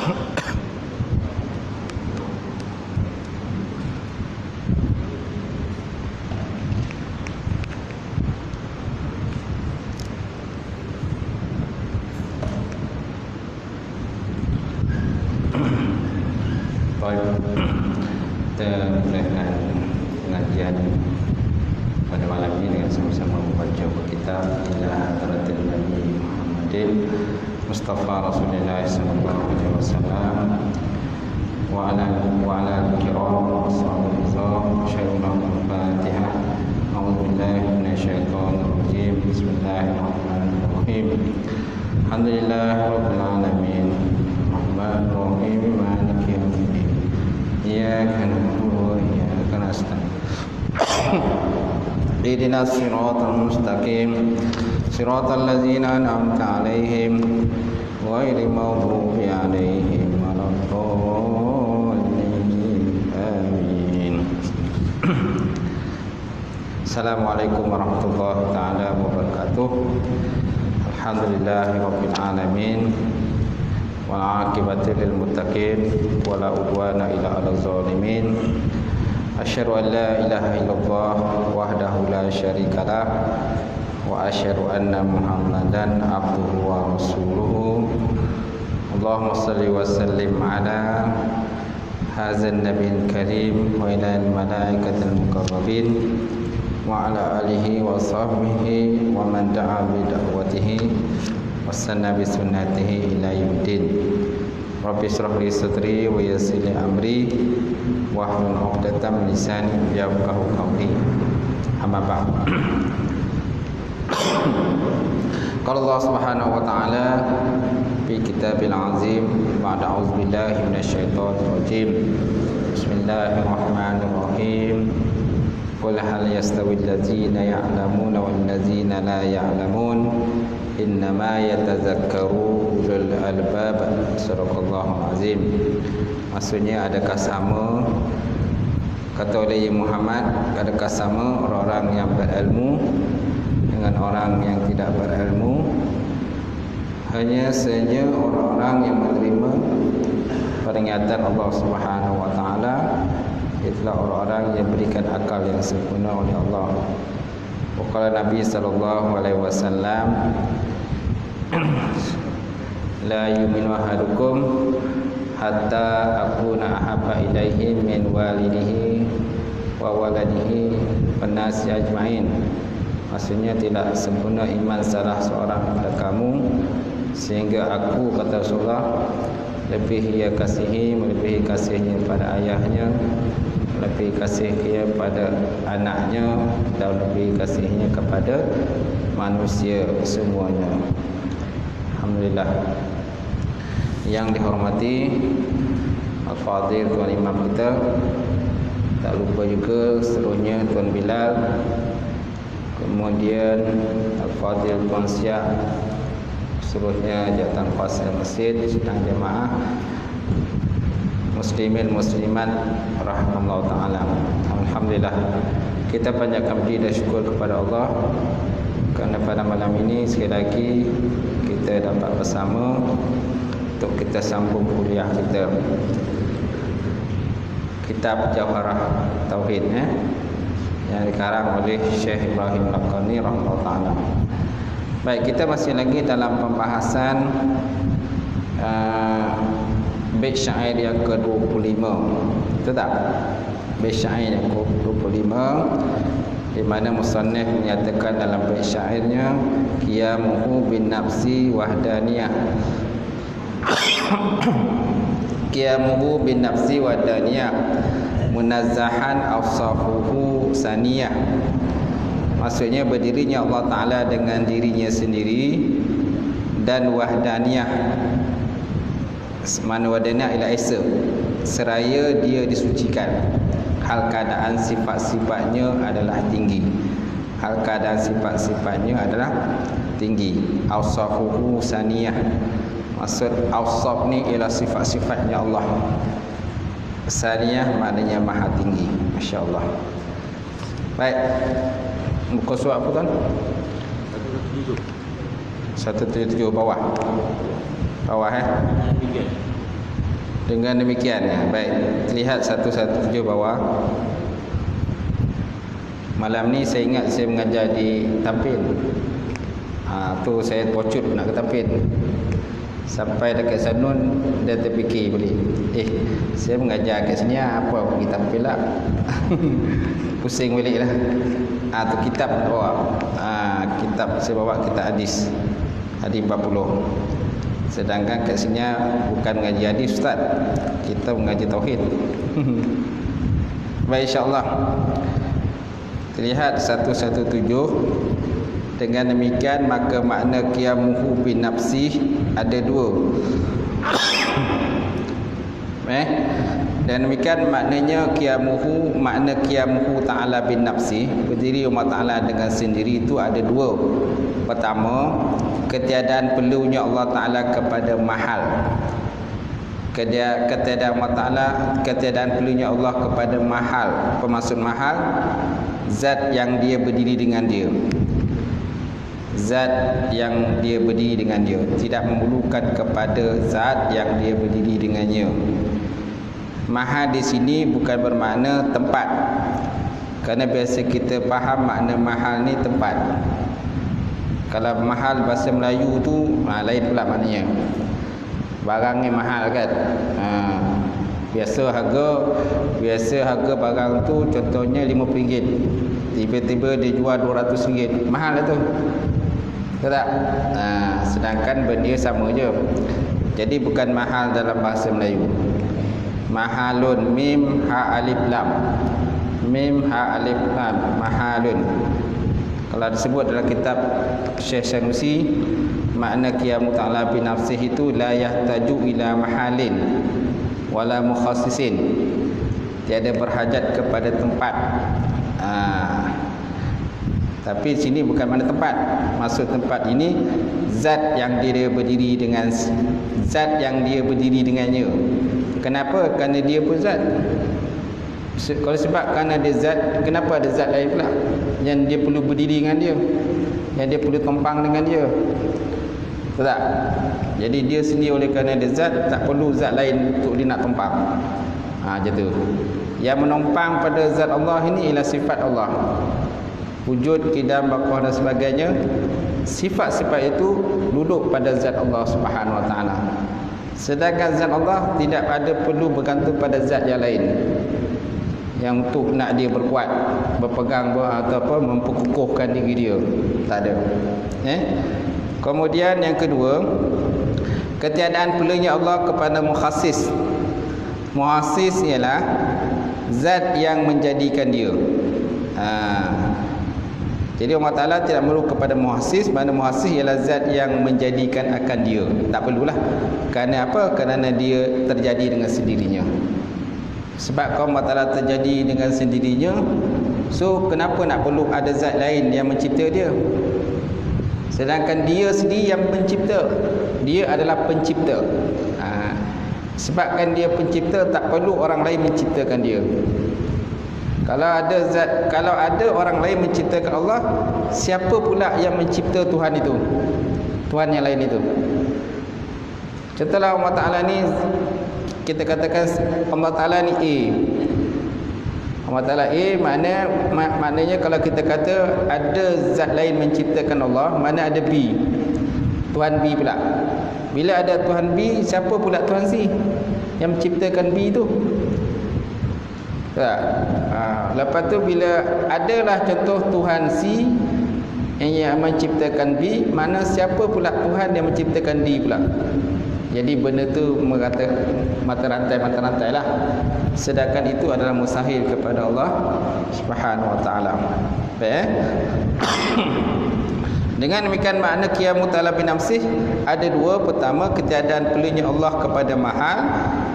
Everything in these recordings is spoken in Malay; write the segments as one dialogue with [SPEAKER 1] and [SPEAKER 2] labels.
[SPEAKER 1] Kita mulakan pengajian pada malam ini dengan sama-sama membaca kitab Ila Hadratil Nabi Muhammadin Mustafa Rasulullah sallallahu alaihi wasallam wa ala kiram wa ashabihi Al-Fatihah. A'udzu billahi minasyaitonir rajim. Bismillahirrahmanirrahim. Alhamdulillahirabbil alamin. Rahmanir rahim. Maliki yaumiddin. Iyyaka na'budu wa iyyaka nasta'in. Ihdinas siratal mustaqim. Siratal ladzina an'amta 'alaihim ghairil maghdubi 'alaihim waladdallin. Amin. Assalamualaikum warahmatullahi taala wabarakatuh. Alhamdulillahirabbil alamin. Wal 'aqibatu lil muttaqin wala udwana illa 'alal zalimin. Asyhadu an la ilaha illallah wahdahu la syarikalah wa asyhadu anna Muhammadan abduhu wa rasuluhu. Allahumma shalli wa sallim ala hadzal nabiyil karim wa ila al malaikatil muqarrabin wa ala alihi wa sahbihi wa man da'a bi da'watihi wasanna bi sunnatihi ila yaumiddin. Rabbi shrah li sadri wa yassir li amri wahlul 'uqdatam min lisani yafqahu qawli. Amma ba'd. Qala Allah Subhanahu wa ta'ala fi kitabil azim ba'da a'udzu billahi minasyaitonir rajim. Bismillahirrahmanirrahim. Qul hal yastawil ladzina ya'lamuna wal ladzina la ya'lamun innama yatazakkaru ulul albab. Sadaqallahul azim. Maksudnya, adakah sama, kata oleh Muhammad, adakah sama orang-orang yang berilmu dengan orang yang tidak berilmu? Hanya saja orang-orang yang menerima peringatan Allah Subhanahu wa taala itulah orang-orang yang berikan akal yang sempurna oleh Allah. Waqala Nabi sallallahu alaihi wasallam, la yu'minu ahadukum hatta akuna ahabba ilaihi min walidihi wa waladihi wan nasi ajmain. Maksudnya, tidak sempurna iman salah seorang daripada kamu sehingga aku, kata Rasulullah, lebih ia kasihi, melebihi kasihnya pada ayahnya, lebih kasih dia pada anaknya, dan lebih kasihnya kepada manusia semuanya. Alhamdulillah. Yang dihormati Al-Fadhil Tuan Imam kita, tak lupa juga seterusnya Tuan Bilal, kemudian Al-Fadhil Tuan Syah, seterusnya jawatan fasal masjid, sidang jemaah, muslimin muslimat rahimahullah ta'ala. Alhamdulillah, kita panjatkan puji dan syukur kepada Allah kerana pada malam ini sekali lagi kita dapat bersama untuk kita sambung kuliah kita kitab Jawharah Tauhid yang dikarang oleh Syekh Ibrahim Laqani rahimahullah ta'ala. Baik, kita masih lagi dalam pembahasan bait syair yang ke-25. Betul tak? Bait syair yang ke-25 di mana musannif menyatakan dalam bait syairnya, qiyamuhu bin nafsi wahdaniyah. Qiyamuhu bin nafsi wahdaniyah munazzahan awsafuhu saniyah. Maksudnya, berdirinya Allah Ta'ala dengan dirinya sendiri dan wahdaniyah. Mana wahdaniyah ila esa, seraya dia disucikan. Hal keadaan sifat-sifatnya adalah tinggi. Hal keadaan sifat-sifatnya adalah tinggi. Awsafuhu saniyah. Maksud awsaf ni ialah sifat-sifatnya Allah. Saniyah maknanya maha tinggi. Masya Allah. Baik, muka surat apa tuan? 177 bawah. Bawah Dengan demikian, baik, lihat 117 bawah. Malam ni saya ingat saya mengajar di Tampin. Tu saya pocut nak ke Tampin. Sampai dekat Sanun, dia terfikir balik, saya mengajar kat sini apa pergi Tampin lah. Pusing balik lah. Tu kitab bawa. Kitab saya bawa kitab hadis 40. Sedangkan kat sini bukan mengaji hadis ustaz, kita mengaji tauhid. Baik, insya-Allah. Lihat 117. Dengan demikian maka makna qiyamuhu bin nafsih ada dua. Dan demikian maknanya makna qiyamuhu ta'ala bin nafsih, berdiri Allah Ta'ala dengan sendiri, itu ada dua. Pertama, ketiadaan perlunya Allah Ta'ala kepada mahal. Ketiadaan Allah Ta'ala, ketiadaan perlunya Allah kepada mahal. Apa maksud mahal? Zat yang dia berdiri dengan dia. Zat yang dia berdiri dengan dia, tidak memerlukan kepada zat yang dia berdiri dengannya. Mahal di sini bukan bermakna tempat. Kerana biasa kita faham makna mahal ni tempat. Kalau mahal bahasa Melayu tu lain pula maknanya. Barang ni mahal kan. Biasa harga barang tu contohnya RM50. Tiba-tiba dia jual RM200. Mahal lah tu. Betul tak? Sedangkan benda sama je. Jadi bukan mahal dalam bahasa Melayu. Mahalun, mim ha alif lam. Mim ha alif lam, mahalun. Kalau disebut dalam kitab Syekh Sanusi, makna qiyamu ta'ala bi nafsihi itu la yahtaju ila mahalin wala mukhassisin. Tiada berhajat kepada tempat. Tapi sini bukan makna tempat. Maksud tempat ini zat yang dia berdiri dengan zat yang dia berdiri dengannya. Kenapa? Kerana dia pun zat. Kalau sebab kerana dia zat, kenapa ada zat lain pula yang dia perlu berdiri dengan dia, yang dia perlu tumpang dengan dia? Betul tak? Jadi dia sendiri oleh kerana dia zat, tak perlu zat lain untuk dia nak tumpang. Macam tu. Yang menumpang pada zat Allah ini ialah sifat Allah. Wujud, qidam, baqah dan sebagainya. Sifat-sifat itu duduk pada zat Allah Subhanahu Wa Taala. Sedangkan zat Allah tidak ada perlu bergantung pada zat yang lain yang untuk nak dia berkuat, berpegang atau apa, memperkukuhkan diri dia. Tak ada. Kemudian yang kedua, ketiadaan perlunya Allah kepada mukhassis. Mukhassis ialah zat yang menjadikan dia. Jadi Allah Ta'ala tidak perlu kepada muhassis. Mana muhassis ialah zat yang menjadikan akan dia. Tak perlulah. Kerana apa? Kerana dia terjadi dengan sendirinya. Sebab kalau Allah Ta'ala terjadi dengan sendirinya, so kenapa nak perlu ada zat lain yang mencipta dia? Sedangkan dia sendiri yang mencipta. Dia adalah pencipta. Sebabkan dia pencipta, tak perlu orang lain menciptakan dia. Kalau ada orang lain menciptakan Allah, siapa pula yang mencipta Tuhan itu? Tuhan yang lain itu. Contohlah Allah Ta'ala ni, kita katakan Allah Ta'ala ni A. Allah Ta'ala A maknanya kalau kita kata ada zat lain menciptakan Allah, mana ada B. Tuhan B pula. Bila ada Tuhan B, siapa pula Tuhan C yang menciptakan B itu? Lepas tu bila adalah contoh Tuhan C yang menciptakan B, mana siapa pula Tuhan yang menciptakan D pula? Jadi benda tu mata rantai lah. Sedangkan itu adalah mustahil kepada Allah Subhanahu Wa Taala. Dengan demikian makna qiyamu ta'ala bi nafsih ada dua. Pertama, ketiadaan perlunya Allah kepada mahal.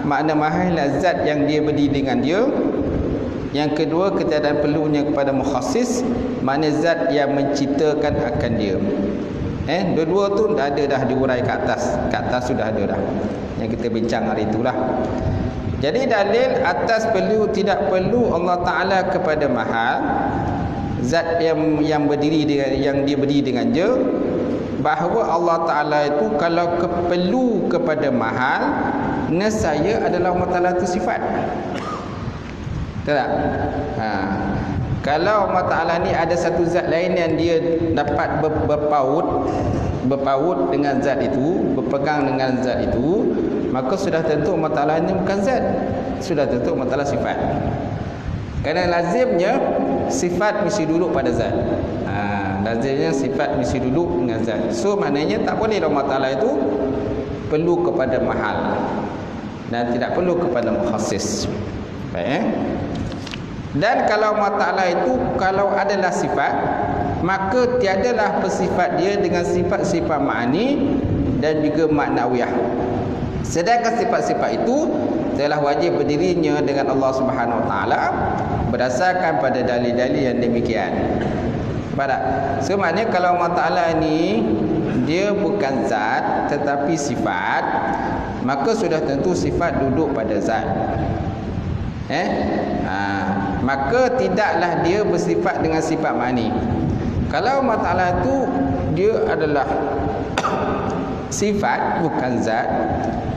[SPEAKER 1] Makna mahal adalah zat yang dia berdiri dengan dia. Yang kedua, ketiadaan perlunya kepada mukhassis, makna zat yang menciptakan akan dia. Dua-dua tu dah diurai ke atas. Ke atas sudah ada dah. Yang kita bincang hari itulah. Jadi dalil atas perlu tidak perlu Allah Ta'ala kepada mahal, zat yang berdiri dengan, yang dia berdiri dengan dia. bahawa Allah Ta'ala itu kalau perlu kepada mahal, nescaya adalah Allah Ta'ala itu sifat. Betul tak? Kalau Allah Ta'ala ni ada satu zat lain yang dia dapat berpaut dengan zat itu, berpegang dengan zat itu, maka sudah tentu Allah Ta'ala ini bukan zat, sudah tentu Allah Ta'ala sifat. Kerana lazimnya sifat mesti duduk pada zat. Lazimnya sifat mesti duduk dengan zat. So maknanya tak boleh Allah Ta'ala itu perlu kepada mahal dan tidak perlu kepada mukhassis. Baik, Dan kalau Allah Ta'ala itu kalau adalah sifat, maka tiadalah bersifat dia dengan sifat-sifat ma'ani dan juga maknawiyah. Sedangkan sifat-sifat itu telah wajib berdirinya dengan Allah Subhanahu Wa Taala berdasarkan pada dalil-dalil yang demikian. Faham? So maknanya kalau Allah Ta'ala ni dia bukan zat tetapi sifat, maka sudah tentu sifat duduk pada zat. Maka tidaklah dia bersifat dengan sifat ma'ani. Kalau Allah Ta'ala tu dia adalah sifat bukan zat,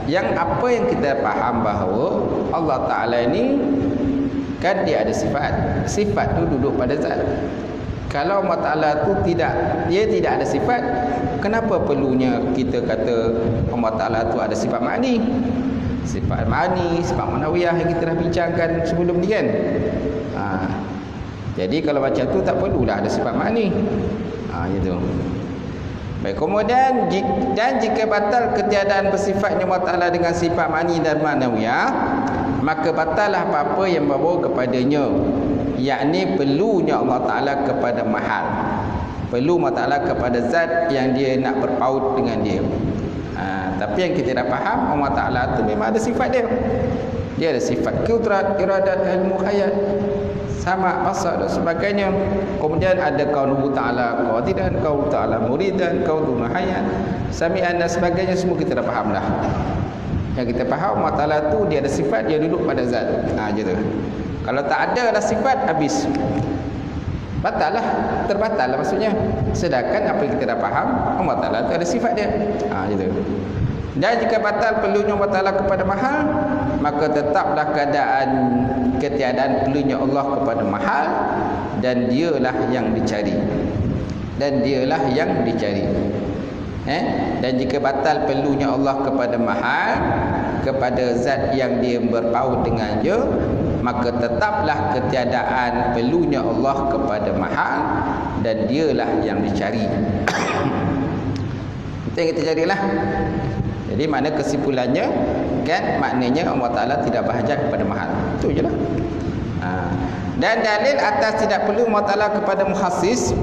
[SPEAKER 1] yang apa yang kita faham bahawa Allah Ta'ala ni kan dia ada sifat, sifat tu duduk pada zat. Kalau Allah Ta'ala tu dia tidak ada sifat, kenapa perlunya kita kata Allah Ta'ala tu ada sifat ma'ani? Sifat ma'ani, sifat manawiyah yang kita dah bincangkan sebelum ni kan. Jadi kalau macam tu tak perlulah ada sifat ma'ani. Gitu. Baik, kemudian dan jika batal ketiadaan bersifatnya Allah Ta'ala dengan sifat ma'ani dan manawiyah, maka batallah apa-apa yang membawa kepadanya, yakni perlunya Allah Ta'ala kepada mahal, perlu Allah Ta'ala kepada zat yang dia nak berpaut dengan dia. Tapi yang kita dah faham, Allah Ta'ala tu memang ada sifat dia. Dia ada sifat qudrat, iradat, ilmu, hayat, sama, masa dan sebagainya. Kemudian ada kaunuhu Ta'ala qadiran, kaunuhu Ta'ala muridan, kaunuhu hayat, sami'an dan sebagainya. Semua kita dah faham dah. Yang kita faham Allah Ta'ala tu dia ada sifat, dia duduk pada zat. Gitu. Kalau tak ada dah sifat, habis, batal lah, terbatal lah maksudnya. Sedangkan apa yang kita dah faham, Allah Ta'ala tu ada sifat dia. Gitu. Dan jika batal perlunya Allah Ta'ala kepada mahal, maka tetaplah keadaan ketiadaan perlunya Allah kepada mahal, dan dialah yang dicari. Dan dialah yang dicari. Dan jika batal perlunya Allah kepada mahal, kepada zat yang dia berpaut dengan dia, maka tetaplah ketiadaan perlunya Allah kepada mahal, dan dialah yang dicari. Itu yang kita carilah. Jadi makna kesimpulannya kan, maknanya Allah Ta'ala tidak berhajat kepada mahal. Itu je lah. Dan dalil atas tidak perlu Allah Ta'ala kepada muhassis.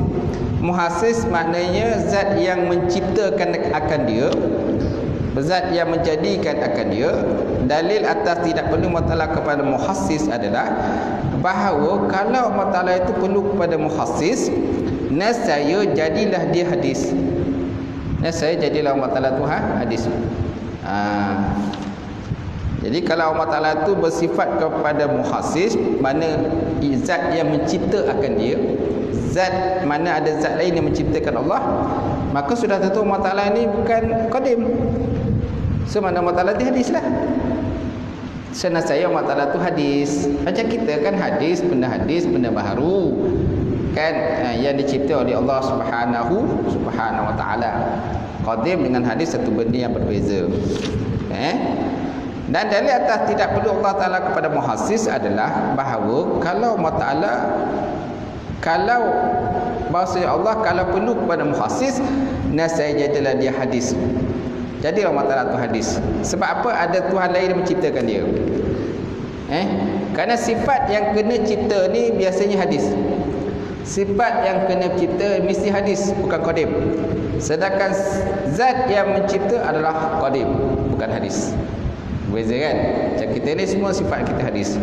[SPEAKER 1] Muhassis maknanya zat yang menciptakan akan dia, zat yang menjadikan akan dia. Dalil atas tidak perlu Allah Ta'ala kepada muhassis adalah bahawa kalau Allah Ta'ala itu perlu kepada muhassis, nescaya jadilah dia hadis. Nescaya jadilah Allah Ta'ala tu hadis. Jadi kalau Allah Ta'ala itu bersifat kepada muhassis, mana zat yang mencipta akan dia, zat mana ada zat lain yang menciptakan Allah, maka sudah tentu Allah Ta'ala ini bukan qadim. So mana Allah Ta'ala itu hadis lah. Senasaya Allah Ta'ala itu hadis. Macam kita kan hadis, benda baharu kan, yang dicipta oleh Allah Subhanahu Wa Ta'ala. Qadim dengan hadis satu benda yang berbeza. Dan dalil atas tidak perlu Allah Ta'ala kepada muhassis adalah bahawa kalau Allah Ta'ala, kalau bahasanya Allah kalau perlu kepada muhassis, nescaya jadilah dia hadis. Jadi Allah Ta'ala tu hadis. Sebab apa? Ada Tuhan lain yang menciptakan dia. Kerana sifat yang kena cipta ni biasanya hadis. Sifat yang kena cipta mesti hadis, bukan qadim. Sedangkan zat yang mencipta adalah qadim, bukan hadis. Beza kan? Macam kita ni semua sifat kita hadis.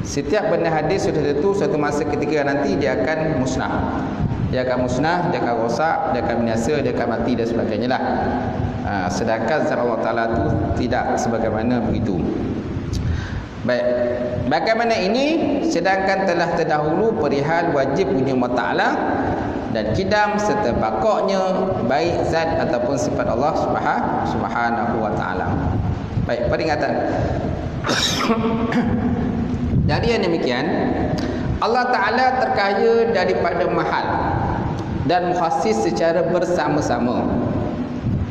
[SPEAKER 1] Setiap benda hadis sudah tentu satu masa ketika nanti dia akan musnah. Dia akan musnah, dia akan rosak, dia akan binasa, dia akan mati dan sebagainya lah. Sedangkan zat Allah Ta'ala tu tidak sebagaimana begitu. Baik, bagaimana ini? Sedangkan telah terdahulu perihal wajib punya Allah Ta'ala dan kidam serta bakoknya, baik zat ataupun sifat Allah Subhanahu wa taala. Baik, peringatan. Jadi yang demikian, Allah Taala terkaya daripada mahal dan mukhassis secara bersama-sama.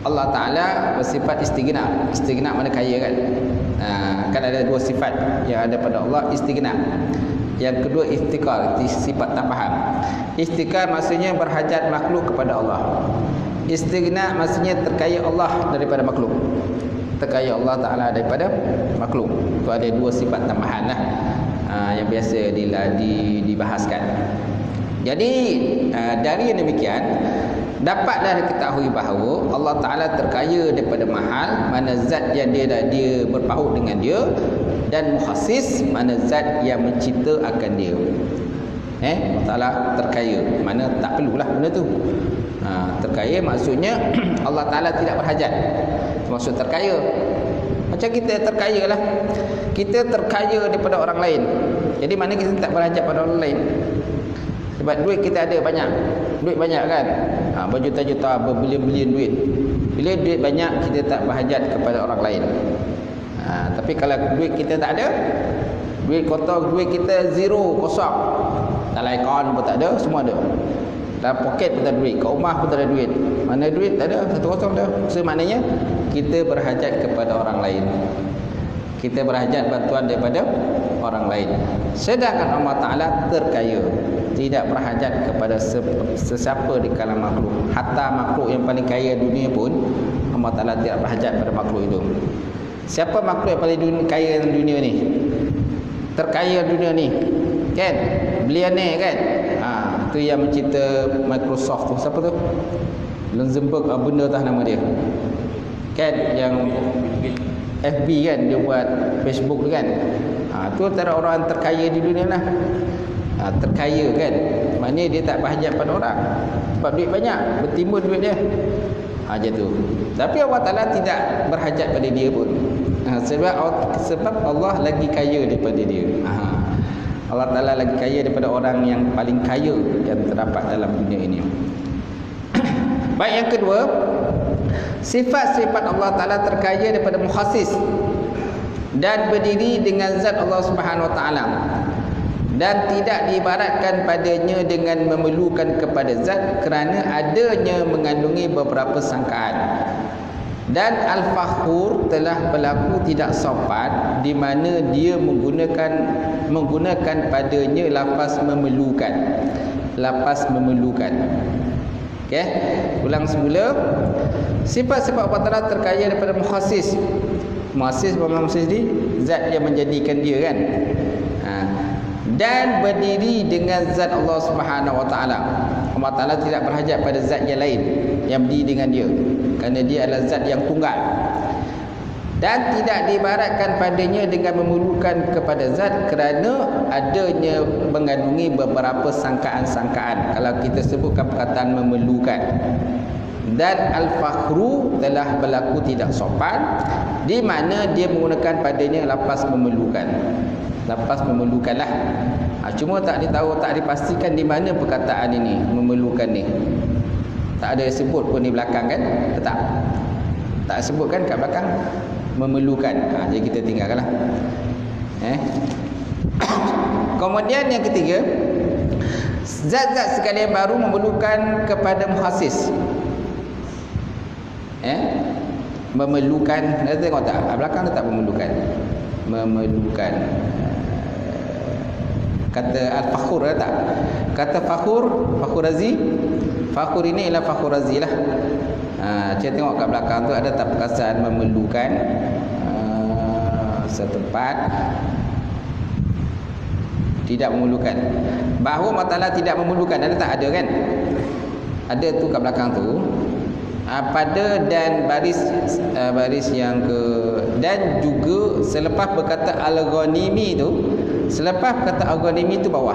[SPEAKER 1] Allah Ta'ala bersifat istighna. Istighna mana kaya kan? Kan ada dua sifat yang ada pada Allah. Istighna, yang kedua iftikar, sifat tak faham. Iftikar maksudnya berhajat makhluk kepada Allah. Istighna maksudnya terkaya Allah daripada makhluk. Terkaya Allah Ta'ala daripada makhluk. Itu ada dua sifat tambahan lah, yang biasa dibahaskan. Jadi dari yang demikian, dapatlah diketahui bahawa Allah Ta'ala terkaya daripada mahal, mana zat yang dia berpaut dengan dia, dan mukhassis, mana zat yang mencipta akan dia. Allah Ta'ala terkaya, mana tak perlulah benda tu. Terkaya maksudnya Allah Ta'ala tidak berhajat. Maksud terkaya, macam kita terkaya lah. Kita terkaya daripada orang lain. Jadi mana kita tak berhajat pada orang lain. Sebab duit kita ada banyak. Duit banyak kan, berjuta-juta, berbilion-bilion duit. Bila duit banyak, kita tak berhajat kepada orang lain. Tapi kalau duit kita tak ada, duit kotor, duit kita zero, kosong, dalam akaun pun tak ada, semua ada. Dalam poket pun tak ada duit, kat rumah pun tak ada duit. Mana duit tak ada, satu kosong dah. So maknanya kita berhajat kepada orang lain. Kita berhajat bantuan daripada orang lain. Sedangkan Allah Ta'ala terkaya, tidak berhajat kepada sesiapa di kalangan makhluk. Hatta makhluk yang paling kaya dunia pun Allah Ta'ala tidak berhajat pada makhluk itu. Siapa makhluk yang paling kaya dalam dunia ni? Terkaya dunia ni, kan? Billionaire kan? Tu yang mencipta Microsoft tu. Siapa tu? Luxembourg, benda tah nama dia, kan? Yang FB kan, dia buat Facebook tu kan. Tu antara orang terkaya di dunia lah. Terkaya kan, maknanya dia tak berhajat pada orang, sebab duit banyak, bertimbun duit dia. Macam tu. Tapi Allah Ta'ala tidak berhajat pada dia pun. Sebab Allah lagi kaya daripada dia. Allah Ta'ala lagi kaya daripada orang yang paling kaya yang terdapat dalam dunia ini. Baik, yang kedua, sifat-sifat Allah Ta'ala terkaya daripada mukhassis dan berdiri dengan zat Allah Subhanahu Wa Ta'ala, dan tidak diibaratkan padanya dengan memerlukan kepada zat, kerana adanya mengandungi beberapa sangkaan. Dan al-fakhur telah berlaku tidak sopan, di mana dia menggunakan padanya lafaz memerlukan. Lafaz memerlukan. Okey, ulang semula. Sifat-sifat Allah Ta'ala terkaya daripada mukhassis. Mukhassis di zat yang menjadikan dia kan. Dan berdiri dengan zat Allah Subhanahu Wa Ta'ala. Allah Ta'ala tidak berhajat pada zat yang lain yang berdiri dengan dia, kerana dia adalah zat yang tunggal. Dan tidak diibaratkan padanya dengan memerlukan kepada zat, kerana adanya mengandungi beberapa sangkaan-sangkaan. Kalau kita sebutkan perkataan memerlukan. Dan al-fakhru telah berlaku tidak sopan, di mana dia menggunakan padanya lafaz memerlukan. Lafaz memerlukanlah. Cuma tak dipastikan di mana perkataan ini memerlukan ni. Tak ada sebut pun di belakang kan? Tak sebutkan kat belakang memerlukan. Jadi kita tinggalkanlah. Kemudian yang ketiga, zat-zat sekalian baru memerlukan kepada mukhassis. Memerlukan, ada tengok tak? Belakang tu tak memerlukan. Memerlukan. Kata al-fakhur ada tak? Kata fakhur razi. Fakhur ini ialah fakhur razi lah. Saya tengok kat belakang tu ada tak perkataan memerlukan setempat. Tidak memerlukan. Bahawa Allah Ta'ala tidak memerlukan, ada tak? Ada kan? Ada tu kat belakang tu. Pada dan baris yang ke, dan juga selepas berkata al-ghanimi tu, selepas berkata al-ghanimi tu bawah.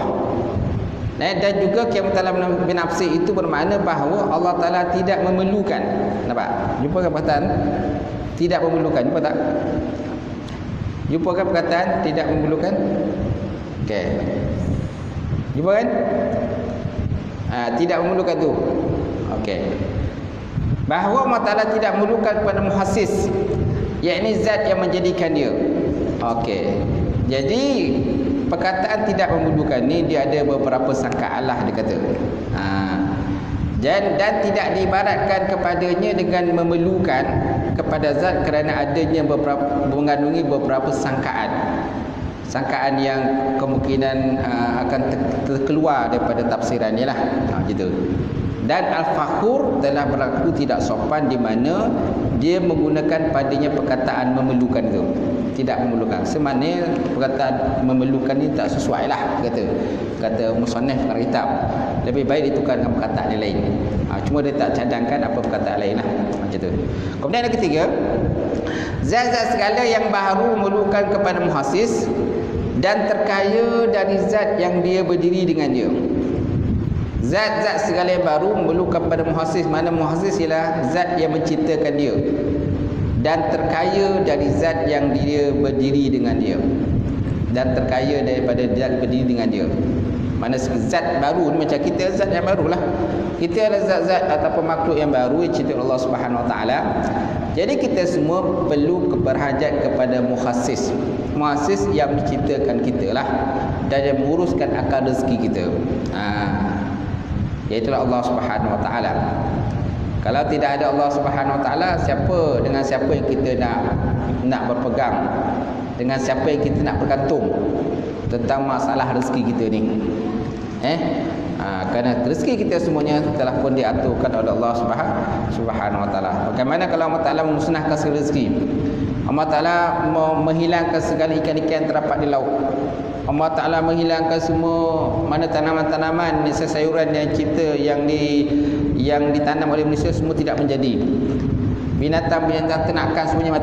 [SPEAKER 1] Dan juga kiamat alam binafsi itu bermakna bahawa Allah Ta'ala tidak memerlukan. Nampak? Jumpa kan perkataan tidak memerlukan? Jumpa tak? Jumpa kan perkataan tidak memerlukan? Okey. Jumpa kan? Tidak memerlukan tu. Okey. Bahawa Allah Ta'ala tidak memerlukan kepada muhassis, yakni zat yang menjadikan dia. Okey. Jadi perkataan tidak memerlukan ni dia ada beberapa sangkaan lah dia kata. Dan tidak diibaratkan kepadanya dengan memerlukan kepada zat kerana adanya mengandungi beberapa sangkaan. Sangkaan yang kemungkinan akan terkeluar daripada tafsirannya lah. Gitu. Dan al-fakhur telah berlaku tidak sopan di mana dia menggunakan padanya perkataan memerlukan itu. Tidak memerlukan. Semana perkataan memerlukan ni tak sesuai lah kata musannaf dalam kitab. Lebih baik ditukar dengan perkataan yang lain. Cuma dia tak cadangkan apa perkataan lain lah. Macam tu. Kemudian yang ketiga, zat-zat segala yang baharu memerlukan kepada muhassis dan terkaya dari zat yang dia berdiri dengan dia. Zat-zat segala yang baru memerlukan pada muhassis. Mana muhassis ialah zat yang menciptakan dia dan terkaya dari zat yang dia berdiri dengan dia. Dan terkaya daripada zat berdiri dengan dia. Mana zat baru ni macam kita zat yang barulah. Kita adalah zat-zat ataupun makhluk yang baru yang diciptakan Allah Subhanahu Wa Taala. Jadi kita semua perlu berhajat kepada muhassis. Muhassis yang menciptakan kita lah dan yang menguruskan akal rezeki kita. Iaitulah Allah Subhanahu Wa Taala. Kalau tidak ada Allah Subhanahu Wa Taala, dengan siapa yang kita nak berpegang, dengan siapa yang kita nak bergantung tentang masalah rezeki kita ni? Kerana rezeki kita semuanya telah pun diaturkan oleh Allah Subhanahu Wa Taala. Bagaimana kalau Allah Taala memusnahkan segala rezeki? Allah Taala menghilangkan segala ikan-ikan yang terdapat di laut. Allah Ta'ala menghilangkan semua mana tanaman-tanaman, sayuran yang cipta yang ditanam oleh manusia semua tidak menjadi. Binatang-binatang ternakan semuanya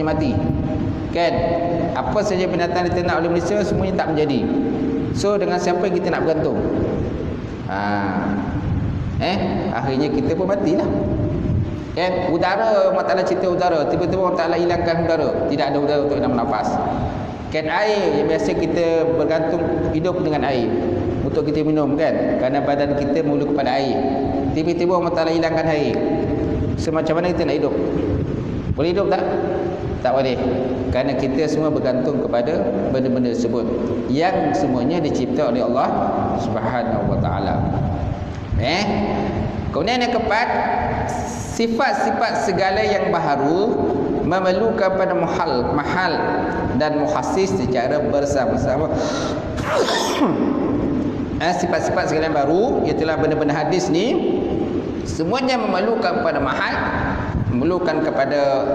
[SPEAKER 1] mati. Kan? Apa saja binatang diternak oleh manusia semuanya tak menjadi. So dengan siapa yang kita nak bergantung? Akhirnya kita pun matilah. Kan? Udara, Allah Ta'ala cipta udara, tiba-tiba Allah Ta'ala hilangkan udara. Tidak ada udara untuk nak bernafas. Kan air yang biasa kita bergantung hidup dengan air untuk kita minum kan, kerana badan kita memerlukan kepada air. Tiba-tiba Allah Ta'ala hilangkan air. Semacam mana kita nak hidup? Boleh hidup tak? Tak boleh. Kerana kita semua bergantung kepada benda-benda tersebut yang semuanya dicipta oleh Allah Subhanahu Wa Ta'ala. Kemudian yang keempat, sifat-sifat segala yang baharu memerlukan pada mahal dan muhassis secara bersama-sama. Sifat-sifat segala yang baru, iaitulah benda-benda hadis ni, semuanya memerlukan kepada mahal, memerlukan kepada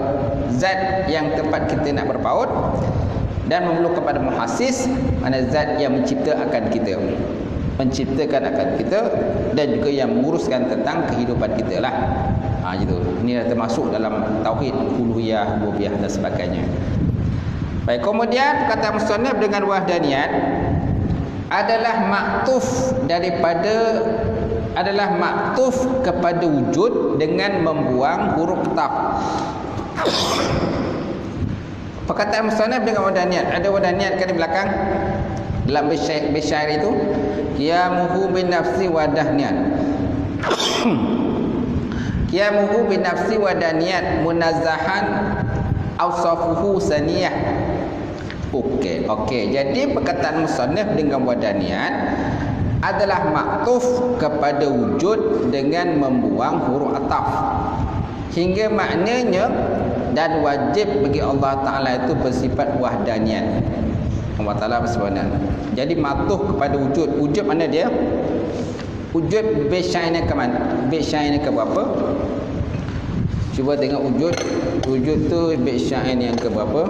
[SPEAKER 1] zat yang tempat kita nak berpaut, dan memerlukan kepada muhassis, mana zat yang menciptakan kita, dan juga yang menguruskan tentang kehidupan kita lah. Gitu. Ini dah termasuk dalam tauhid uluhiyah, rububiyah dan sebagainya. Baik, kemudian perkataan musannaf dengan wahdaniyat adalah maktuf kepada wujud dengan membuang huruf taf. Perkataan musannaf dengan wahdaniyat, ada wahdaniyat kan di belakang dalam bait-syair itu, qiyamuhu bin nafsi wahdaniyat. Qiyamuhu bin nafsi wahdaniyat munazzahan awsafuhu saniyah. Okey. Jadi perkataan musannaf dengan wahdaniyat adalah maktuf kepada wujud dengan membuang huruf ataf. Hingga maknanya dan wajib bagi Allah Ta'ala itu bersifat wahdaniyat. Allah Ta'ala bersifat. Jadi maktuf kepada wujud. Wujud mana dia? Wujud bait syairnya ke mana? Bait syairnya ke berapa? Cuba tengok wujud. Wujud tu bait syair yang ke berapa?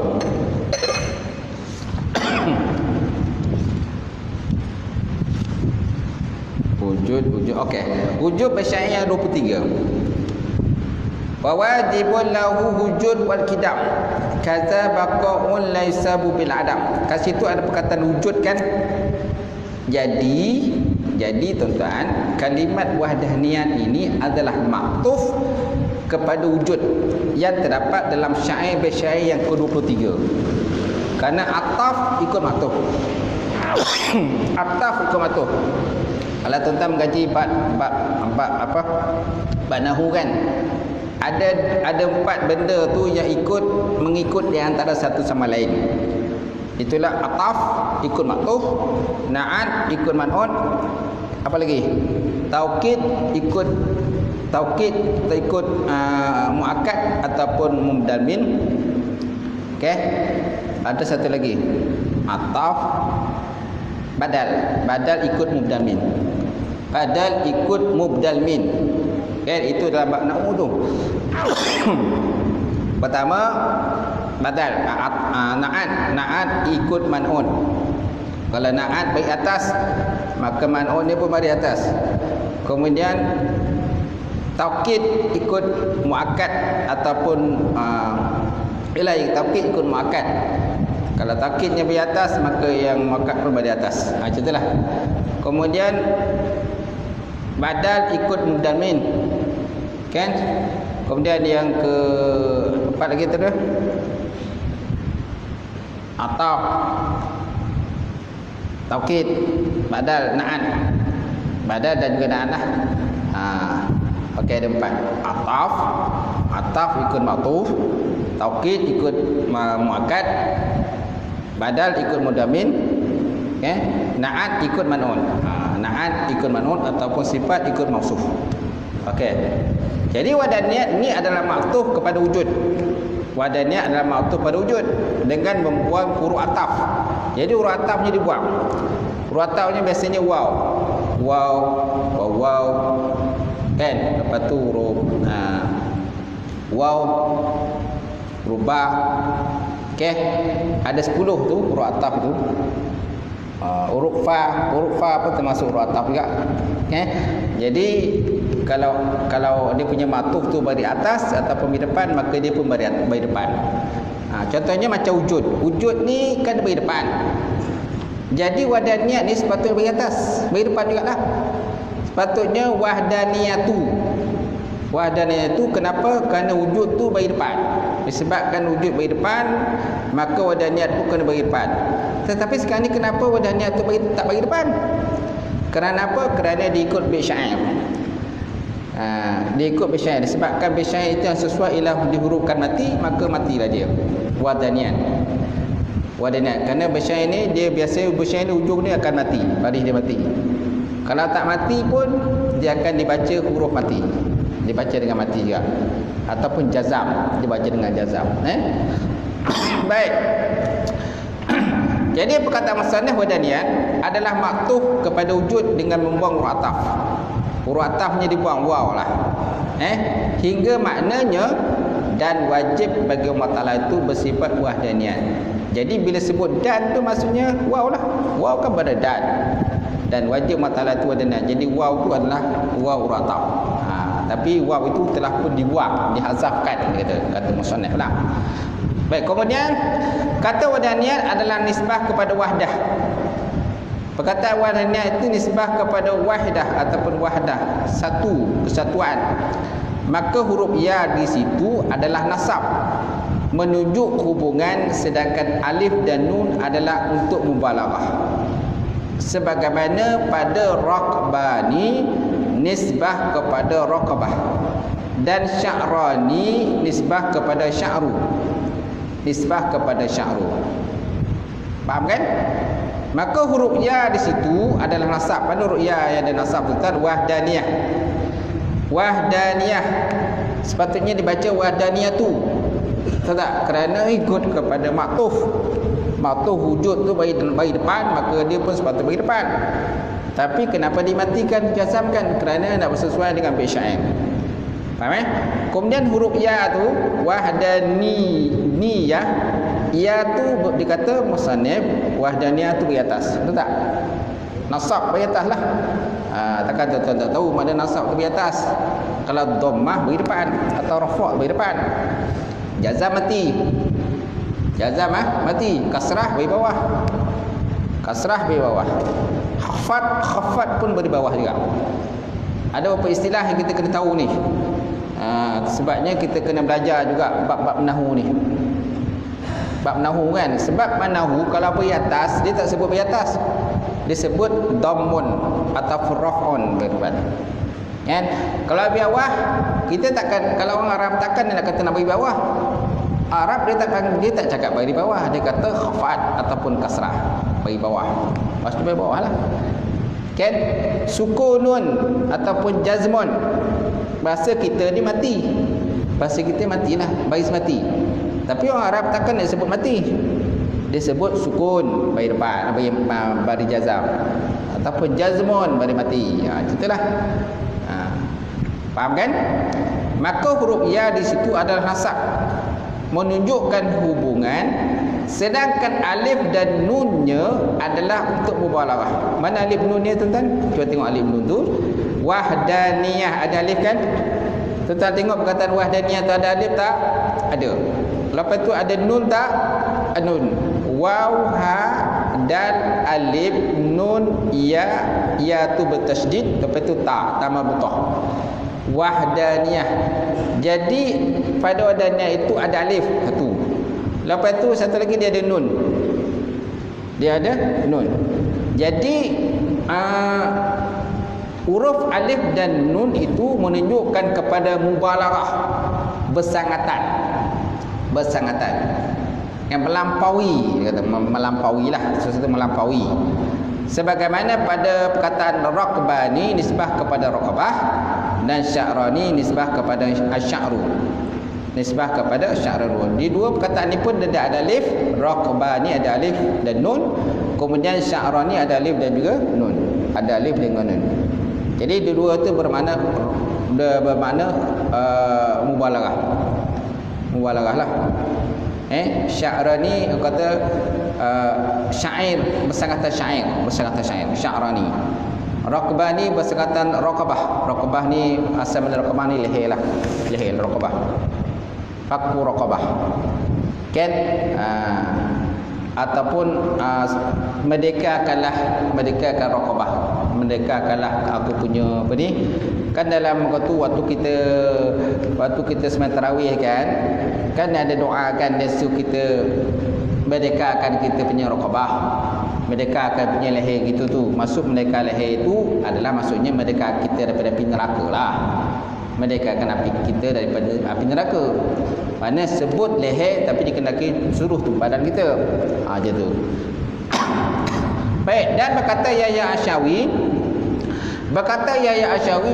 [SPEAKER 1] Wujud. Okey. Wujud bait syair yang 23. Wajibun lahu wujud wal qidam. Kaza baqaun laisa bil adam. Kat situ ada perkataan wujud kan? Jadi tuan-tuan, kalimat wahdaniyat ini adalah maktuf kepada wujud yang terdapat dalam bait syair yang ke-23. Karena ataf ikut maktuf. Ataf ikut maktuf. Kalau tuan-tuan mengaji bab nahwu kan, ada 4 benda tu yang mengikut di antara satu sama lain. Itulah ataf ikut maktuf, na'at ikut man'ut, apa lagi? Taukid ikut muakkad ataupun mubdal min. Okey. Ada satu lagi. Ataf badal ikut mubdal min. Badal ikut mubdal min. Okey, itu dalam bab nahwu tu. Pertama badal, na'at ikut man'un. Kalau na'at bagi atas, maka man'un dia pun bagi atas. Kemudian taukid ikut muakkad ataupun taukid ikut muakkad. Kalau taukidnya bagi atas, maka yang muakkad pun bagi atas. Macam itulah. Kemudian badal ikut mubdal min. Kan? Kemudian yang keempat lagi tu atau taukid, badal, na'at. Badal dan juga na'at lah. Okey, ada 4. Ataf ikut maktuf, taukid ikut muakkad, badal ikut mudammin, okey, na'at ikut man'un. Na'at ikut man'un ataupun sifat ikut mausuf. Okey. Jadi wadaniyat ni adalah maktuf kepada wujud. Wadaniyat adalah maktuf pada wujud dengan membuang huruf ataf. Jadi huruf atafnya dibuang. Huruf atafnya biasanya waw. Waw. Kan? Lepas tu huruf waw, rubah. Okey. Ada 10 tu huruf ataf tu. Huruf fa pun termasuk huruf ataf juga. Okey. Jadi kalau dia punya matuf tu bagi atas ataupun di depan, maka dia pun bagi depan. Contohnya macam wujud ni kan bagi depan. Jadi wahdaniyat ni sepatutnya bagi atas, bagi depan jugalah. Sepatutnya wahdaniyatu kenapa? Kerana wujud tu bagi depan. Disebabkan wujud bagi depan, maka wahdaniyat pun kena bagi depan. Tetapi sekarang ni kenapa wahdaniyat tu tak bagi depan? Kerana apa? Kerana diikut bait syair. Diikut bait syair. Disebabkan bait syair itu yang sesuai ialah dihurufkan mati, maka matilah dia. Wahdaniyat. Kerana bait syair ni dia biasa bait syair ni ujung dia akan mati, baris dia mati. Kalau tak mati pun dia akan dibaca huruf mati. Dibaca dengan mati juga. Ataupun jazam, dibaca dengan jazam. Baik. Jadi perkataan musannaf wadaniyat adalah maktuf kepada wujud dengan membuang huruf ataf. Huruf atafnya dibuang, waw lah. Hingga maknanya dan wajib bagi Allah Ta'ala itu bersifat wahdaniyat. Jadi bila sebut dan tu maksudnya waw lah. Waw kan pada dan. Dan wajib Allah Ta'ala itu wahdaniyat. Jadi waw tu adalah waw huruf ataf. Tapi waw itu telah pun dibuang, dihazafkan kata musannaf lah. Baik, kemudian kata wahdaniyat adalah nisbah kepada wahdah. Perkataan wahdaniyat itu nisbah kepada wahdah ataupun wahdah, satu, kesatuan. Maka huruf ya di situ adalah nasab, menunjuk hubungan, sedangkan alif dan nun adalah untuk mubalaghah. Sebagaimana pada raqbani nisbah kepada raqabah dan sya'rani nisbah kepada sya'ru. Nisbah kepada sya'ru. Faham kan? Maka huruf ya di situ adalah nasab. Pada huruf ya yang ada nasab itu wahdaniyah. Wahdaniyah. Sepatutnya dibaca wahdaniyatu. Tak? Kerana ikut kepada maktuf. Maktuf wujud tu bagi depan, maka dia pun sepatutnya bagi depan. Tapi kenapa dimatikan, dijazamkan? Kerana nak bersesuaian dengan bait syair. Faham Kemudian huruf ya tu wahdaniyah. Ya tu dikata musannaf wahdaniyah tu di atas. Betul tak? Nasab di atas lah. Takkan tuan-tuan tak tahu mana nasab tu di atas. Kalau dhammah bagi depan atau rafa' bagi depan. Jazam mati. Jazam mati. Kasrah bagi bawah. Kasrah bagi bawah. Khafat pun bagi bawah juga. Ada beberapa istilah yang kita kena tahu ni. Sebabnya kita kena belajar juga bab-bab nahwu ni. Bab nahwu kan. Sebab nahwu kalau bagi atas, dia tak sebut bagi atas. disebut dhammun atau raf'un berdepan. Kan? Kalau di bawah kita takkan, kalau orang Arab takkan dia nak kata nak bagi bawah. Arab dia tak cakap bagi bawah, dia kata khafat ataupun kasrah, bagi bawah. Pasti bagi bawah lah. Kan? Sukunun ataupun jazmun. Bahasa kita ni mati. Bahasa kita matilah, baris mati. Tapi orang Arab takkan dia sebut mati. Dia sebut sukun bagi depan, bagi jazam ataupun jazmun bagi mati. Itulah. Faham kan? Maka huruf ya di situ adalah nasab, menunjukkan hubungan, sedangkan alif dan nunnya adalah untuk mubalaghah. Mana alif nunnya tuan-tuan? Cuba tengok alif nun tu. Wahdaniyah ada alif kan? Tuan-tuan tengok perkataan wahdaniyah tu ada alif tak? Ada. Lepas tu ada nun tak? Nun. Waw, ha, dal, alif, nun, ya tu bertasydid, lepas tu ta marbutah. Wahdaniyah. Jadi pada wahdaniyah itu ada alif satu. Lepas tu satu lagi dia ada nun. Dia ada nun. Jadi huruf alif dan nun itu menunjukkan kepada mubalaghah, bersangatan. Yang melampaui, dia kata melampauilah, sesuatu melampaui. Sebagaimana pada perkataan raqbani nisbah kepada raqabah dan sya'rani nisbah kepada asy'aru. Nisbah kepada asy'aru. Di dua perkataan ini pun ada alif, raqbani ada alif dan nun, kemudian sya'rani ada alif dan juga nun. Ada alif dengan nun. Jadi dua-dua itu bermakna mubalaghah. Mubalaghah lah. Sya'rani kata syair, bersangatan syair, sya'rani. Raqbani bersangatan raqabah. Raqabah ni asal dari raqabah ni leher lah. Leher raqabah. Fakku raqabah. Kan? Ataupun merdekakanlah raqabah. Merdekakanlah aku punya apa ni? Kan dalam waktu kita sembahyang tarawih kan ada doa kan, dia suruh kita merdekakan kita punya raqabah, merdekakan punya leher gitu tu. Maksud merdeka leher itu adalah maksudnya merdeka kita daripada api neraka lah. Merdekakan api kita daripada api neraka. Mana sebut leher tapi dikenakan seluruh tu badan kita. Macam tu. Baik, dan berkata Yahya Asyawi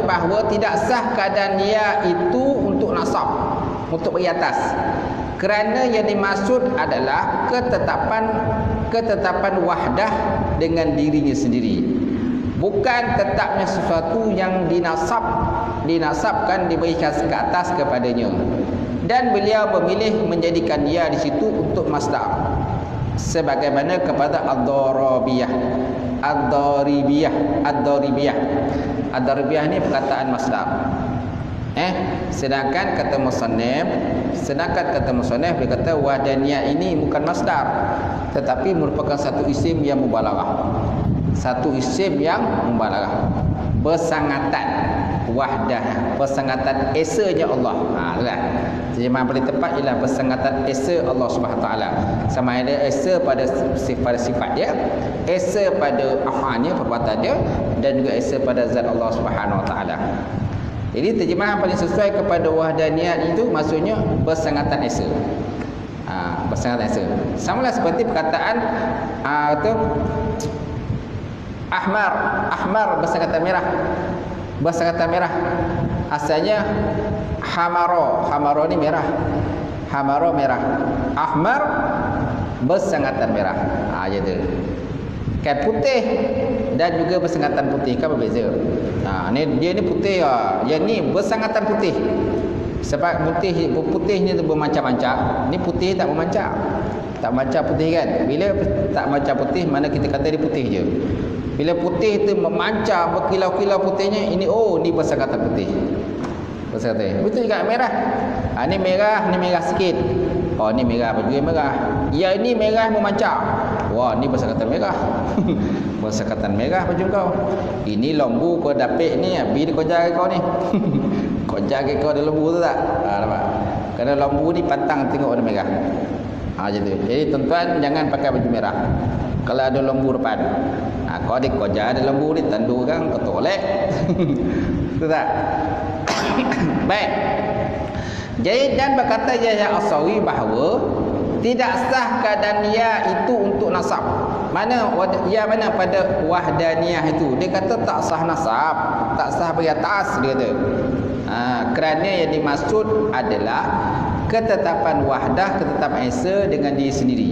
[SPEAKER 1] bahawa tidak sah keadaan ya itu untuk nasab, untuk bagi atas. Kerana yang dimaksud adalah ketetapan wahdah dengan dirinya sendiri. Bukan tetapnya sesuatu yang dinasabkan diberikan ke atas kepadanya. Dan beliau memilih menjadikan ya di situ untuk masdar. Sebagaimana kepada ad-darabiyah ni perkataan masdar. Sedangkan kata musannif dia kata wahdaniyah ini bukan masdar, tetapi merupakan satu isim yang mubalaghah. Bersangatan wahdah, bersangatan esanya Allah. Terjemahan paling tepat ialah bersangatan esa Allah Subhanahu taala. Sama ada esa pada sifat dia, esa pada af'alnya, perbuatan dia, dan juga esa pada zat Allah Subhanahu taala. Jadi terjemahan paling sesuai kepada wahdaniyat itu maksudnya bersangatan esa. Bersangatan esa. Samalah seperti perkataan ahmar bersangatan merah. Bersangatan merah. Asalnya hamaro ni merah. Hamaro merah. Ahmar bersangatan merah. Gitu. Kan putih dan juga bersangatan putih kan berbeza. Dia ni putih yang ni bersangatan putih. Sebab putihnya tu bermacam-macam. Ni putih tak bermacam. Tak macam putih kan. Bila tak macam putih, mana kita kata dia putih je. Bila putih tu memancar, berkilau-kilau putihnya, ini bersangatan putih. Bersangatan. Betul juga merah. Ni merah sikit. Ni merah apa juga merah. Ya ini merah memancar. Wah, ni bersangatan merah. Bersangatan merah macam kau. Ini lembu kau dapik ni, habis dia kau jaga kau ni. Kau jaga kau ada lembu tu tak? Nampak. Kerana lembu ni pantang tengok warna merah. Macam tu. Jadi tuan-tuan jangan pakai baju merah. Kalau ada lembu depan, kau ada koja ada lembu ni tandu kan kau tolak. Betul tak? Baik. Jadi dan berkata Yahya As-Sawi bahawa tidak sah keadaan ya itu untuk nasab. Mana ya mana pada wahdaniyah itu. Dia kata tak sah nasab, tak sah bagi atas dia kata. Kerana yang dimaksud adalah ketetapan wahdah, ketetapan esa dengan diri sendiri.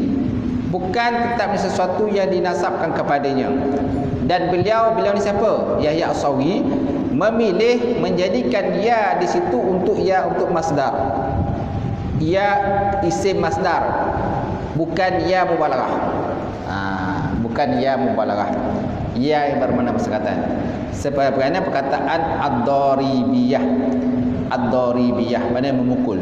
[SPEAKER 1] Bukan tetap sesuatu yang dinasabkan kepadanya. Dan beliau ni siapa? Yahya As-Sawi memilih menjadikan ya di situ untuk masdar. Ya isim masdar, bukan ya mubalaghah. Bukan ya mubalaghah. Ya yang bermakna persekatan. Sebagaimana perkataan ad-daribiyah. Ad-daribiyah mana memukul.